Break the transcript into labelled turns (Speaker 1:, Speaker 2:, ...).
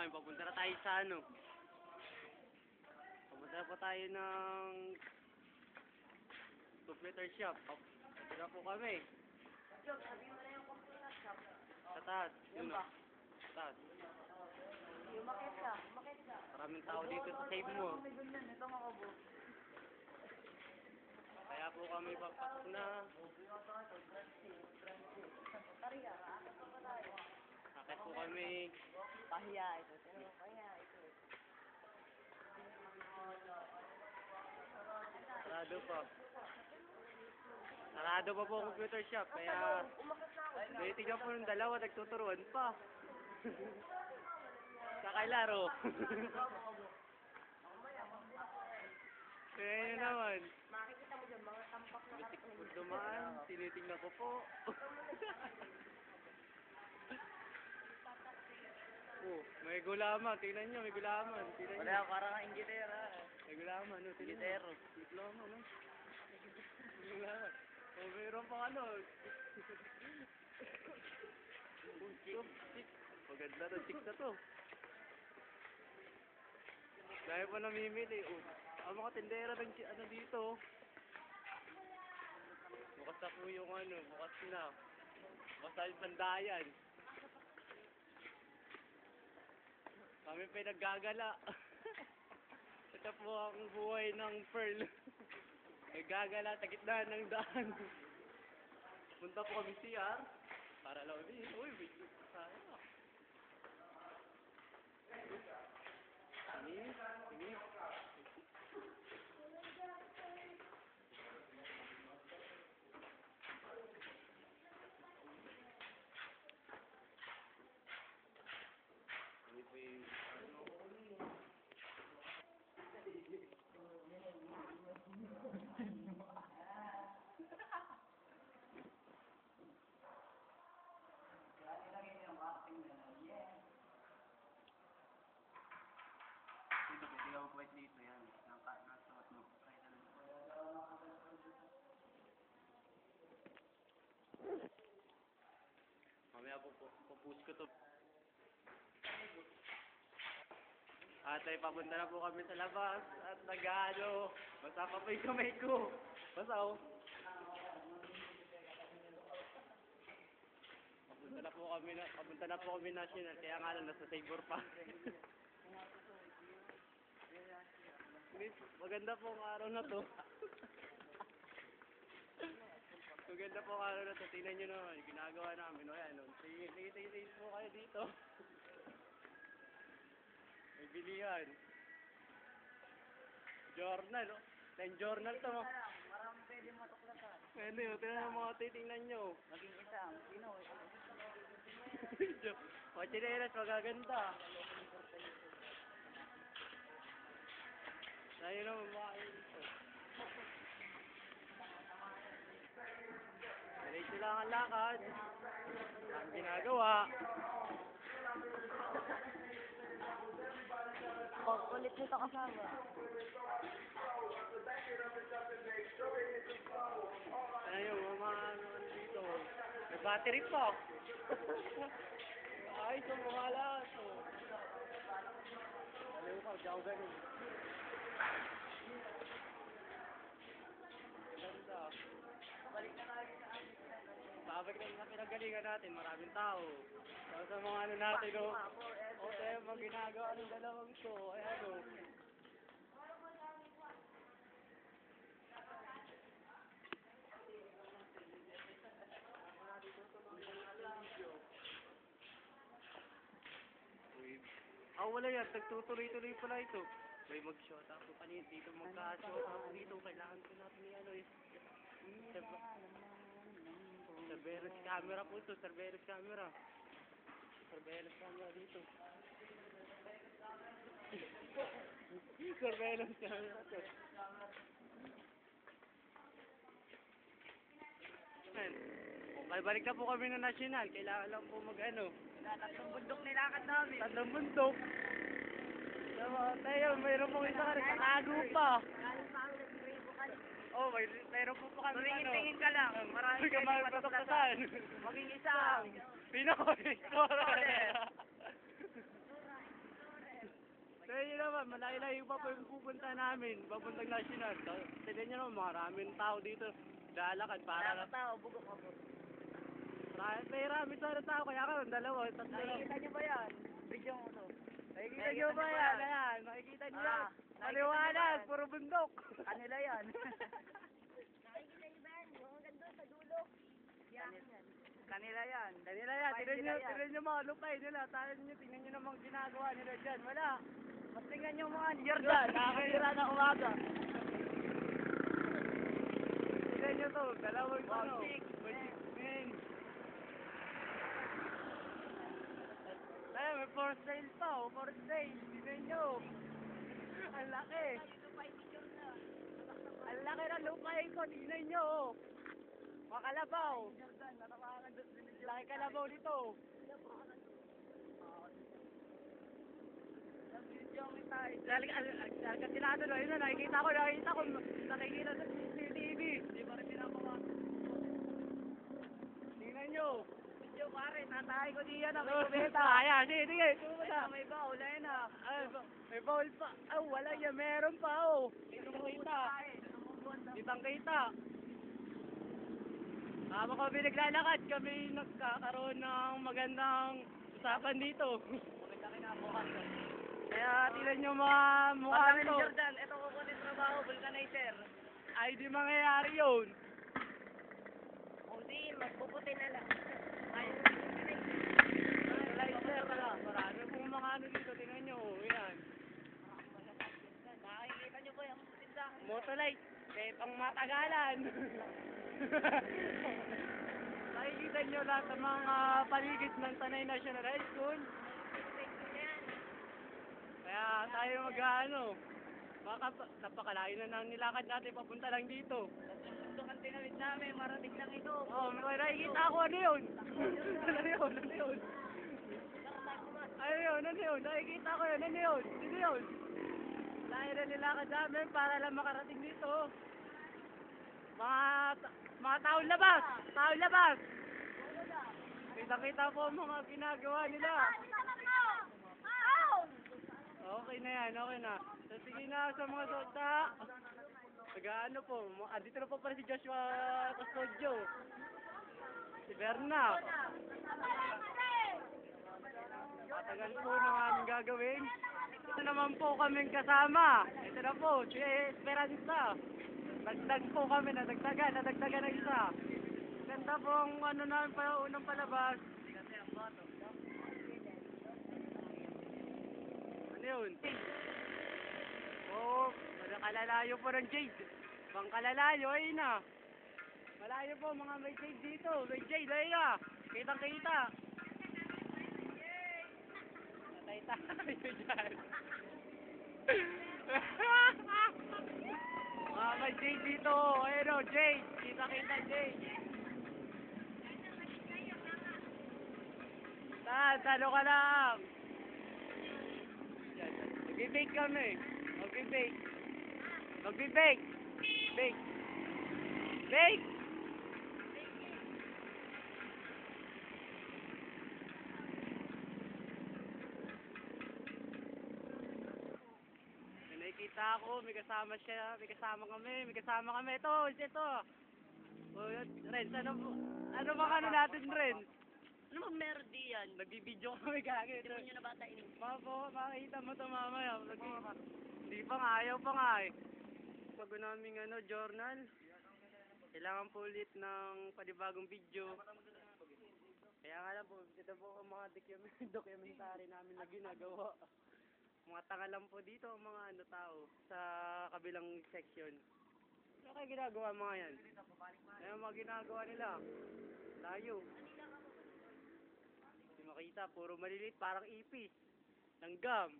Speaker 1: ngayon, papunta na tayo sa ano. Papunta na po tayo ng computer shop. Papunta na po kami.
Speaker 2: Joke, sabihin mo na yung computer shop.
Speaker 1: Sa taas.
Speaker 2: Yan
Speaker 1: Yun
Speaker 2: ba?
Speaker 1: Sa taas.
Speaker 2: Umakit ka, umakit ka.
Speaker 1: Maraming tao dito sa save mo.
Speaker 2: May ganyan, ito mga kabo.
Speaker 1: Kaya po kami papasok na.
Speaker 2: Tariya, akit pa ba tayo?
Speaker 1: Akit po kami.
Speaker 2: Pahiya ito, sino pahiya ito?
Speaker 1: Sarado pa. Sarado pa po ang computer shop. Kaya
Speaker 2: Umakit na ako.
Speaker 1: tinitignan po ng dalawa, nagtuturuan pa. Kakailaro. Kaya yun naman.
Speaker 2: Makikita mo dyan, mga tampak na
Speaker 1: Bitik po
Speaker 2: karating.
Speaker 1: dumaan, tinitingnan ko po. Oh, may gulaman, tingnan nyo, may gulaman. Tingnan nyo.
Speaker 2: Wala, parang engineer
Speaker 1: May gulaman, no? Tingnan nyo.
Speaker 2: Gitero.
Speaker 1: May gulaman, no? May gulaman. Oh, mayroon pang ano. Oh, six. Maganda to, six na to. Dahil pa namimili. Oh, ang mga tindera ng ano dito. Bukas na po yung ano, bukas na. Bukas na yung sandayan. Kami pa naggagala. Ito po ang buhay ng Pearl. Naggagala sa gitna ng daan. Punta po kami CR. Para lang ulit. Uy, wait. Sayang. Sinis. Sinis. Ini po yung dito, pwede ka magpahit dito yan. Nasuot mo. Kahit ano. Mamaya po, pupush ko to. At ay papunta na po kami sa labas at nag-ano, basa pa po yung kamay ko. Basa oh. Papunta na po kami national, kaya nga lang nasa Sabor pa. Maganda po ang araw na to. Maganda po ang araw na to, tingnan nyo naman, ginagawa namin. O yan, tingin po kayo dito. May bilihan. Journal, oh. Ten journal to, oh.
Speaker 2: Marami pwede matuklasan.
Speaker 1: Ano yun, tingnan mga titingnan nyo.
Speaker 2: Maging isang, Pinoy.
Speaker 1: Mga chinelas, magaganda. Tayo naman mga dito. Diretso lang ang lakad. Ang ginagawa.
Speaker 2: Kulit nito kasama.
Speaker 1: Ayun, mga ano dito. May battery pa. Ay, ito mga lahat. Ano ka, di ako ganun. Ganda. Babalik na sa pinagalingan natin, maraming tao. Sa mga ano natin, no? O, tayo, mga ginagawa ng dalawang ito. Ayan, o. Wala yan. Nagtutuloy-tuloy pala ito. May mag-shot ako kanina. Dito magka-shot ako dito. Kailangan ko natin yung ano eh. Surveillance camera po ito. Surveillance camera. Surveillance camera dito. Surveillance camera ito. Okay, balik na po kami ng national. Kailangan lang po mag-ano.
Speaker 2: Tatlong bundok nilakad namin.
Speaker 1: Tatlong bundok. Tayo, mayroon pong isa ka rin. Nakago pa.
Speaker 2: Galing pa ang nag-grade ka.
Speaker 1: Oh, mayroon po pa kami
Speaker 2: Tumingin-tingin ka lang. Marami
Speaker 1: Huwag ka
Speaker 2: pwede
Speaker 1: magpatuklasan.
Speaker 2: Maging isang.
Speaker 1: Pinoy. tignan nyo naman, malayo-layo pa po yung pupunta namin, papuntang national. Tignan nyo naman, maraming tao dito, lalakad para
Speaker 2: Wala tao, bugok ako.
Speaker 1: May sana tao, kaya ka, dalawa, tatlo lang.
Speaker 2: Nakikita niyo ba yan? Video mo to.
Speaker 1: Nakikita nyo ba yan? Ayan, makikita nyo yan.
Speaker 2: nakikita
Speaker 1: Maliwanag,
Speaker 2: nyo ba yan?
Speaker 1: puro bundok.
Speaker 2: Kanila yan. Nakikita niyo ba yan? Yung ganda sa dulo. Kanila yan.
Speaker 1: Kanila yan,
Speaker 2: Fine nila yan.
Speaker 1: tignan nyo mga lupay nila, tingnan nyo namang ginagawa nila dyan, wala.
Speaker 2: Mas tingnan niyo mga Jordan. Nakakatira na umaga.
Speaker 1: Tignan nyo to, dalawang
Speaker 2: Wow,
Speaker 1: ano.
Speaker 2: six,
Speaker 1: Men. Ay, may for sale pa, oh, for sale. Tignan nyo. Ang laki. Ang laki ng lupay ko, tignan nyo, oh. Makalabaw. Laki kalabaw dito. Alkatilado na, yun na, nakikita ko sa CCTV. Di ba rin pinapawag? Tingnan nyo.
Speaker 2: Video pare, tatay ko diyan na may
Speaker 1: Oh,
Speaker 2: kubeta.
Speaker 1: ayan, sige, tumata.
Speaker 2: May baul, ayun na.
Speaker 1: Ay, may bawal pa. Ah, wala yan, meron pa, oh. Kitang-kita. Kitang-kita. Habang kami naglalakad, kami nagkakaroon ng magandang usapan dito. Kaya tingnan nyo mga mukha
Speaker 2: Pagkami ni
Speaker 1: to.
Speaker 2: Jordan, ito kukunin trabaho, vulcanizer.
Speaker 1: Ay, di mangyayari yun.
Speaker 2: Kung di, magpuputi na lang. Ay,
Speaker 1: Fertilizer pala. Marami pong mga ano dito, tingnan nyo. Yan.
Speaker 2: nakikita niyo ba yung tindahan?
Speaker 1: Motolite. Eh, pang matagalan. Nakikita nyo lahat ng mga paligid ng Tanay National High School. Kaya tayo mag-ano. Baka napakalayo na nang nilakad natin papunta lang dito.
Speaker 2: Ito ang tinawid namin, marating lang ito.
Speaker 1: Oh, may nakikita ko ano yun? Ano yun? Ano yun? Nakikita ko yun. Ano yun? Sino yun? Layo na nilakad namin para lang makarating dito. Mga taon labas! Taon labas! Kita-kita po ang mga ginagawa nila. Okay na yan, okay na. So, sige na sa mga sota. Nag-ano po, andito na po pala si Joshua Custodio. Si Berna. Matagal po ng aming gagawin. Ito naman po kaming kasama. Ito na po, si Esperanza. Nagdag po kami, nadagdagan ng isa. Ganda po ang ano namin pa, unang palabas. Ano yun? Oo, kalalayo po ng Jade. Pang kalalayo, ayun na. Malayo po mga may Jade dito. May Jade, ayun na. Kitang-kita. Patay tayo dyan. Mga may Jade dito. Ayun o, Jade. Kita-kita Jade. Talo ka lang. Mag-bake kami. Mag-bake. Bake. Nakikita ako, may kasama siya, may kasama kami. Ito. O, Renz, ano bang ano natin, Renz?
Speaker 2: Ano bang meron diyan?
Speaker 1: Nagbibideo kami gagi.
Speaker 2: Hindi mo nyo na bata ini.
Speaker 1: Makikita mo ito mamaya. Hindi pa nga, ayaw pa nga eh. Bago naming journal, kailangan po ulit ng panibagong video. Kaya nga lang po, ito po ang mga documentary namin na ginagawa. Mga tanga lang po dito ang mga tao sa kabilang section. Ano kaya ginagawa mga yan? Ano mga ginagawa nila? Layo. Hindi makita, puro maliliit, parang ipis. Langgam.